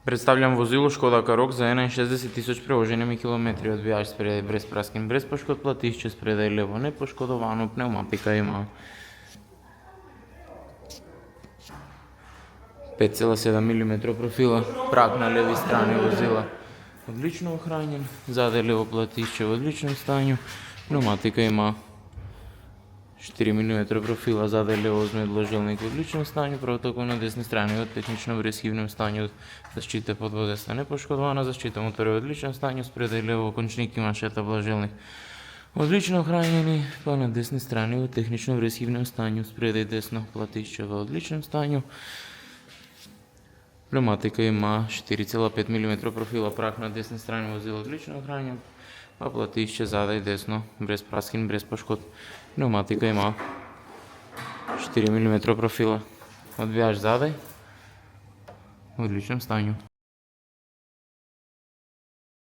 Представljам возило Шкода Карок за 61 тисуч превожени километри. Одбивач спредај без праскин, без пошкод, платишче спредај лево, непошкодовано, пневматика има 5,7 мм профила, прак на леви страни возила одлично охранjen, заде лево платишче в одличном станju, пневматика има 4 мм профила, заде лево озмедлоželnik в одличном станju, право тако на десни страни од технично в ресивном станju, защита подводеста непошкодована, защита мотора в одличном станju, спредај лево кончник и маншета влажелник одлично охранjeni, па на десни страни од технично в ресивном станju, спредај десно платишче в одличном станju. Пневматика има 4,5 мм профила, прак на десни страни возило одлично охранjen, па платишче заде и десно, без праскин, без пошкод. Пневматика има 4 мм профила, одбивач заде в одличном станju.